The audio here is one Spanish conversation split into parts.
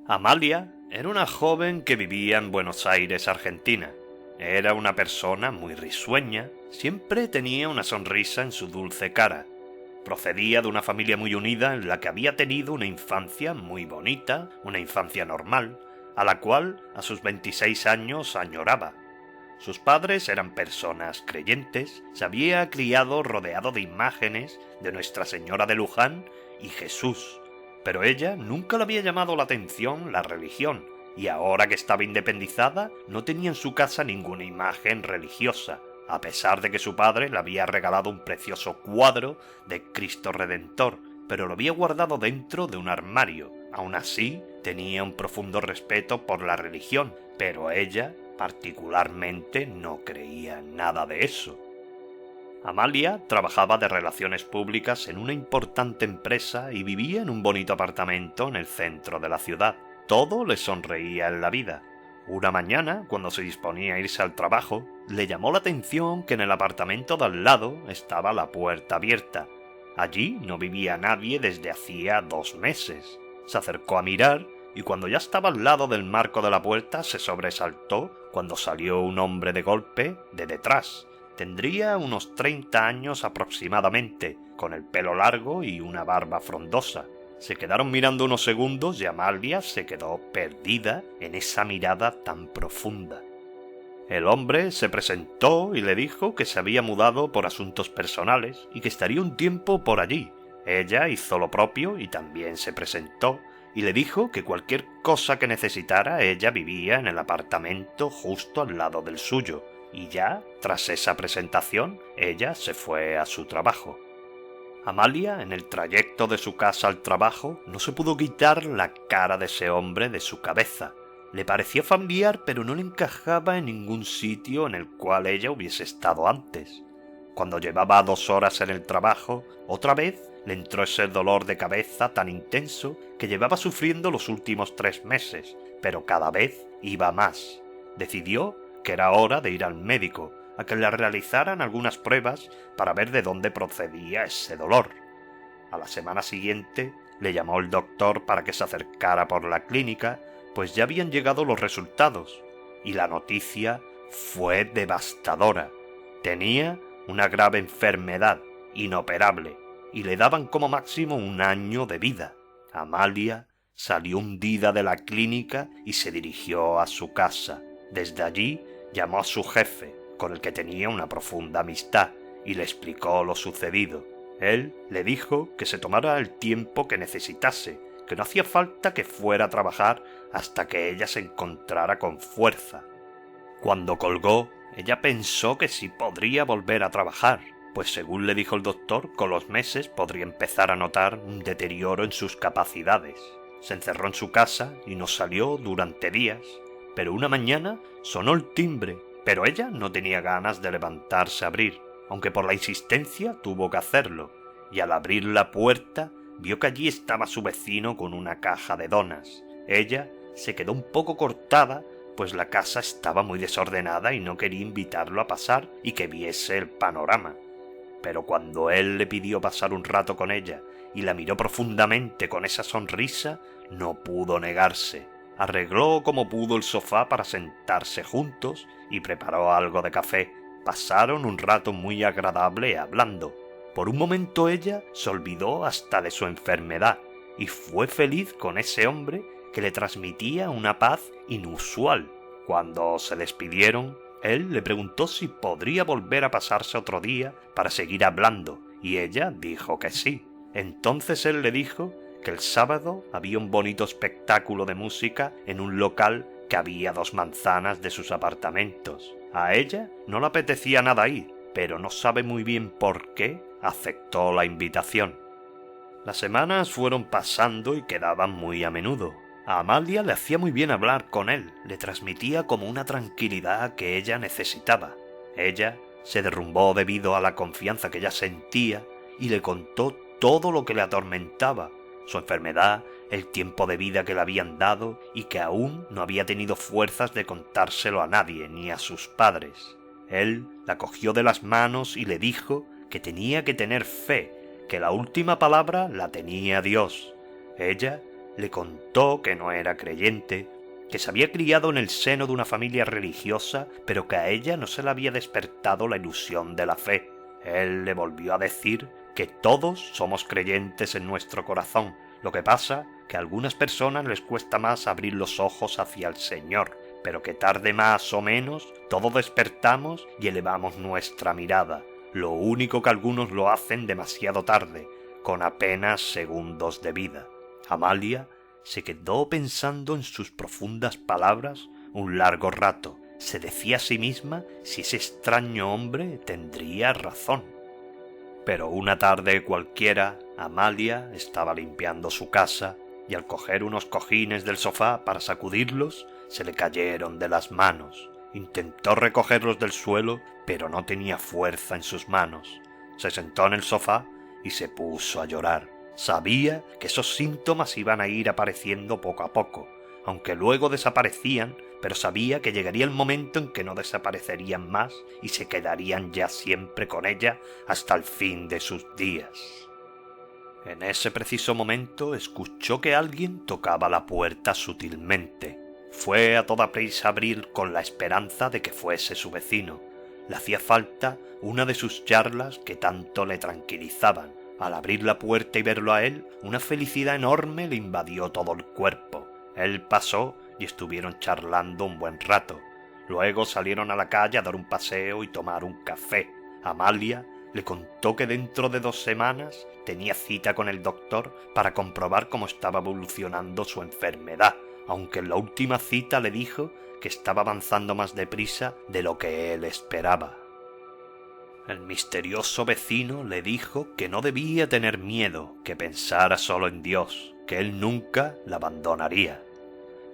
Amalia era una joven que vivía en Buenos Aires, Argentina. Era una persona muy risueña, siempre tenía una sonrisa en su dulce cara. Procedía de una familia muy unida en la que había tenido una infancia muy bonita, una infancia normal, a la cual a sus 26 años añoraba. Sus padres eran personas creyentes, se había criado rodeado de imágenes de Nuestra Señora de Luján y Jesús, pero ella nunca le había llamado la atención la religión, y ahora que estaba independizada no tenía en su casa ninguna imagen religiosa, a pesar de que su padre le había regalado un precioso cuadro de Cristo Redentor, pero lo había guardado dentro de un armario. Aún así, tenía un profundo respeto por la religión, pero ella particularmente no creía en nada de eso. Amalia trabajaba de relaciones públicas en una importante empresa y vivía en un bonito apartamento en el centro de la ciudad. Todo le sonreía en la vida. Una mañana, cuando se disponía a irse al trabajo, le llamó la atención que en el apartamento de al lado estaba la puerta abierta. Allí no vivía nadie desde hacía 2 meses. Se acercó a mirar y cuando ya estaba al lado del marco de la puerta se sobresaltó cuando salió un hombre de golpe de detrás. Tendría unos 30 años aproximadamente, con el pelo largo y una barba frondosa. Se quedaron mirando unos segundos y Amalia se quedó perdida en esa mirada tan profunda. El hombre se presentó y le dijo que se había mudado por asuntos personales y que estaría un tiempo por allí. Ella hizo lo propio y también se presentó y le dijo que cualquier cosa que necesitara ella vivía en el apartamento justo al lado del suyo, y ya, tras esa presentación, ella se fue a su trabajo. Amalia, en el trayecto de su casa al trabajo, no se pudo quitar la cara de ese hombre de su cabeza. Le parecía familiar, pero no le encajaba en ningún sitio en el cual ella hubiese estado antes. Cuando llevaba 2 horas en el trabajo, otra vez le entró ese dolor de cabeza tan intenso que llevaba sufriendo los últimos 3 meses, pero cada vez iba más. Decidió que era hora de ir al médico, a que le realizaran algunas pruebas para ver de dónde procedía ese dolor. A la semana siguiente le llamó el doctor para que se acercara por la clínica, pues ya habían llegado los resultados, y la noticia fue devastadora. Tenía una grave enfermedad, inoperable, y le daban como máximo 1 año de vida. Amalia salió hundida de la clínica y se dirigió a su casa. Desde allí llamó a su jefe, con el que tenía una profunda amistad, y le explicó lo sucedido. Él le dijo que se tomara el tiempo que necesitase, que no hacía falta que fuera a trabajar hasta que ella se encontrara con fuerza. Cuando colgó, ella pensó que sí podría volver a trabajar, pues según le dijo el doctor, con los meses podría empezar a notar un deterioro en sus capacidades. Se encerró en su casa y no salió durante días, pero una mañana sonó el timbre, pero ella no tenía ganas de levantarse a abrir, aunque por la insistencia tuvo que hacerlo, y al abrir la puerta vio que allí estaba su vecino con una caja de donas. Ella se quedó un poco cortada, pues la casa estaba muy desordenada y no quería invitarlo a pasar y que viese el panorama. Pero cuando él le pidió pasar un rato con ella y la miró profundamente con esa sonrisa, no pudo negarse. Arregló como pudo el sofá para sentarse juntos y preparó algo de café. Pasaron un rato muy agradable hablando. Por un momento ella se olvidó hasta de su enfermedad y fue feliz con ese hombre que le transmitía una paz inusual. Cuando se despidieron, él le preguntó si podría volver a pasarse otro día para seguir hablando, y ella dijo que sí. Entonces él le dijo que el sábado había un bonito espectáculo de música en un local que había 2 manzanas de sus apartamentos. A ella no le apetecía nada ir, pero no sabe muy bien por qué aceptó la invitación. Las semanas fueron pasando y quedaban muy a menudo. A Amalia le hacía muy bien hablar con él, le transmitía como una tranquilidad que ella necesitaba. Ella se derrumbó debido a la confianza que ella sentía y le contó todo lo que le atormentaba, su enfermedad, el tiempo de vida que le habían dado y que aún no había tenido fuerzas de contárselo a nadie, ni a sus padres. Él la cogió de las manos y le dijo que tenía que tener fe, que la última palabra la tenía Dios. Ella le contó que no era creyente, que se había criado en el seno de una familia religiosa, pero que a ella no se le había despertado la ilusión de la fe. Él le volvió a decir que todos somos creyentes en nuestro corazón, lo que pasa que a algunas personas les cuesta más abrir los ojos hacia el Señor, pero que tarde más o menos todos despertamos y elevamos nuestra mirada. Lo único que algunos lo hacen demasiado tarde, con apenas segundos de vida. Amalia se quedó pensando en sus profundas palabras un largo rato. Se decía a sí misma si ese extraño hombre tendría razón. Pero una tarde cualquiera, Amalia estaba limpiando su casa y al coger unos cojines del sofá para sacudirlos, se le cayeron de las manos. Intentó recogerlos del suelo, pero no tenía fuerza en sus manos. Se sentó en el sofá y se puso a llorar. Sabía que esos síntomas iban a ir apareciendo poco a poco, aunque luego desaparecían, pero sabía que llegaría el momento en que no desaparecerían más y se quedarían ya siempre con ella hasta el fin de sus días. En ese preciso momento escuchó que alguien tocaba la puerta sutilmente. Fue a toda prisa a abrir con la esperanza de que fuese su vecino. Le hacía falta una de sus charlas que tanto le tranquilizaban. Al abrir la puerta y verlo a él, una felicidad enorme le invadió todo el cuerpo. Él pasó y estuvieron charlando un buen rato. Luego salieron a la calle a dar un paseo y tomar un café. Amalia le contó que dentro de 2 semanas tenía cita con el doctor para comprobar cómo estaba evolucionando su enfermedad, aunque en la última cita le dijo que estaba avanzando más deprisa de lo que él esperaba. El misterioso vecino le dijo que no debía tener miedo, que pensara solo en Dios, que él nunca la abandonaría.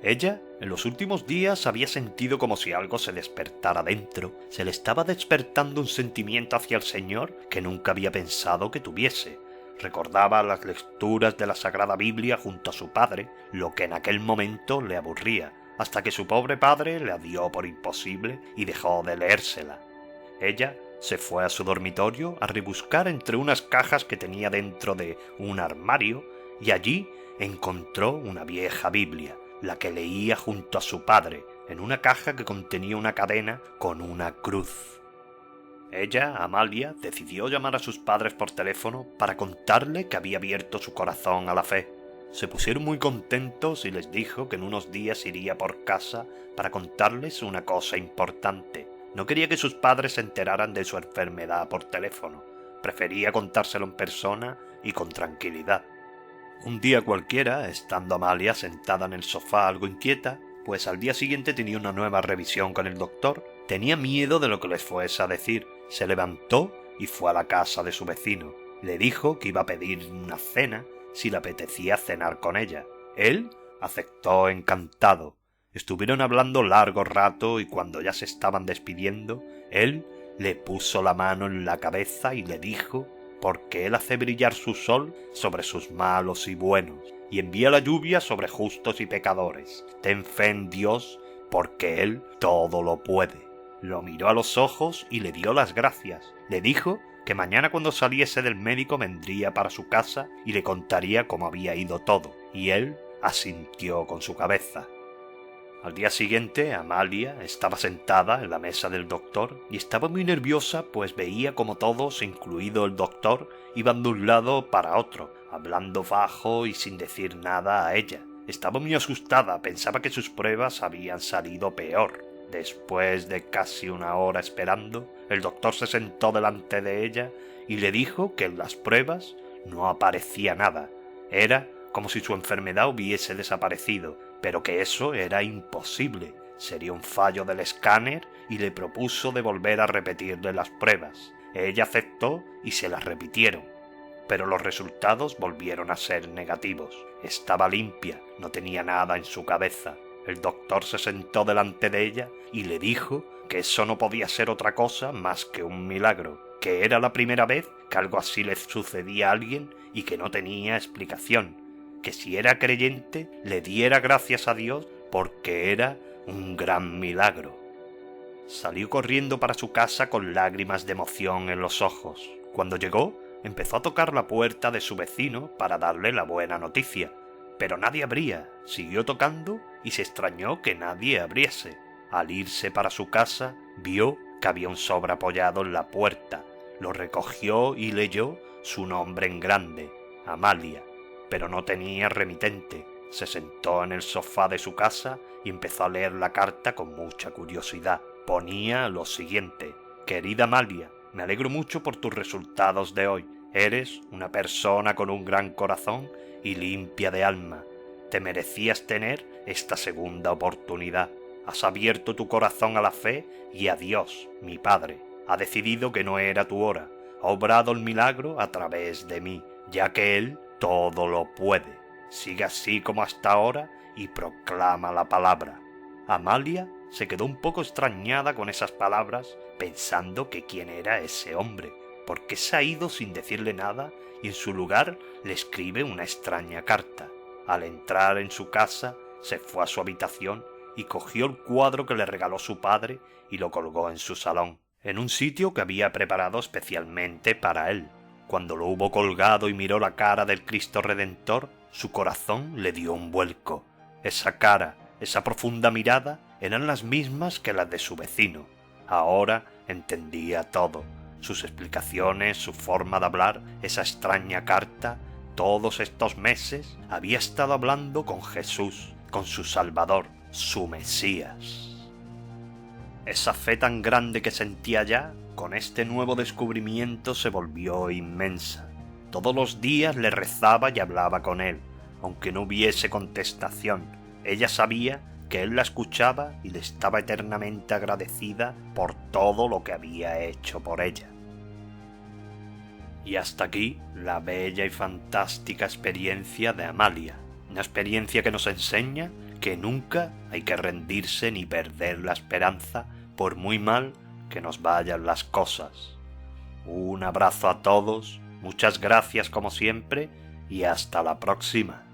Ella, en los últimos días, había sentido como si algo se despertara dentro. Se le estaba despertando un sentimiento hacia el Señor que nunca había pensado que tuviese. Recordaba las lecturas de la Sagrada Biblia junto a su padre, lo que en aquel momento le aburría, hasta que su pobre padre la dio por imposible y dejó de leérsela. Ella se fue a su dormitorio a rebuscar entre unas cajas que tenía dentro de un armario y allí encontró una vieja Biblia, la que leía junto a su padre, en una caja que contenía una cadena con una cruz. Ella, Amalia, decidió llamar a sus padres por teléfono para contarle que había abierto su corazón a la fe. Se pusieron muy contentos y les dijo que en unos días iría por casa para contarles una cosa importante. No quería que sus padres se enteraran de su enfermedad por teléfono. Prefería contárselo en persona y con tranquilidad. Un día cualquiera, estando Amalia sentada en el sofá algo inquieta, pues al día siguiente tenía una nueva revisión con el doctor, tenía miedo de lo que les fuese a decir. Se levantó y fue a la casa de su vecino. Le dijo que iba a pedir una cena si le apetecía cenar con ella. Él aceptó encantado. Estuvieron hablando largo rato y cuando ya se estaban despidiendo, él le puso la mano en la cabeza y le dijo porque él hace brillar su sol sobre sus malos y buenos, y envía la lluvia sobre justos y pecadores. Ten fe en Dios, porque Él todo lo puede. Lo miró a los ojos y le dio las gracias. Le dijo que mañana cuando saliese del médico vendría para su casa y le contaría cómo había ido todo, y él asintió con su cabeza. Al día siguiente, Amalia estaba sentada en la mesa del doctor y estaba muy nerviosa, pues veía como todos, incluido el doctor, iban de un lado para otro, hablando bajo y sin decir nada a ella. Estaba muy asustada, pensaba que sus pruebas habían salido peor. Después de casi 1 hora esperando, el doctor se sentó delante de ella y le dijo que en las pruebas no aparecía nada. Era como si su enfermedad hubiese desaparecido, pero que eso era imposible. Sería un fallo del escáner y le propuso de volver a repetirle las pruebas. Ella aceptó y se las repitieron, pero los resultados volvieron a ser negativos. Estaba limpia, no tenía nada en su cabeza. El doctor se sentó delante de ella y le dijo que eso no podía ser otra cosa más que un milagro, que era la primera vez que algo así le sucedía a alguien y que no tenía explicación, que si era creyente le diera gracias a Dios porque era un gran milagro. Salió corriendo para su casa con lágrimas de emoción en los ojos. Cuando llegó, empezó a tocar la puerta de su vecino para darle la buena noticia. pero nadie abría. Siguió tocando y se extrañó que nadie abriese. Al irse para su casa, vio que había un sobre apoyado en la puerta. Lo recogió y leyó su nombre en grande, Amalia, pero no tenía remitente. Se sentó en el sofá de su casa y empezó a leer la carta con mucha curiosidad. Ponía lo siguiente: querida Amalia, me alegro mucho por tus resultados de hoy. Eres una persona con un gran corazón y limpia de alma. Te merecías tener esta segunda oportunidad. Has abierto tu corazón a la fe y a Dios, mi Padre. Ha decidido que no era tu hora. Ha obrado el milagro a través de mí, ya que Él todo lo puede. Sigue así como hasta ahora y proclama la palabra. Amalia se quedó un poco extrañada con esas palabras, pensando que quién era ese hombre, porque se ha ido sin decirle nada y en su lugar le escribe una extraña carta. Al entrar en su casa, se fue a su habitación y cogió el cuadro que le regaló su padre y lo colgó en su salón, en un sitio que había preparado especialmente para él. Cuando lo hubo colgado y miró la cara del Cristo Redentor, su corazón le dio un vuelco. Esa cara, esa profunda mirada, eran las mismas que las de su vecino. Ahora entendía todo. Sus explicaciones, su forma de hablar, esa extraña carta. Todos estos meses había estado hablando con Jesús, con su Salvador, su Mesías. Esa fe tan grande que sentía ya, con este nuevo descubrimiento se volvió inmensa. Todos los días le rezaba y hablaba con él, aunque no hubiese contestación. Ella sabía que él la escuchaba y le estaba eternamente agradecida por todo lo que había hecho por ella. Y hasta aquí la bella y fantástica experiencia de Amalia, una experiencia que nos enseña que nunca hay que rendirse ni perder la esperanza por muy mal que nos vayan las cosas. Un abrazo a todos, muchas gracias como siempre y hasta la próxima.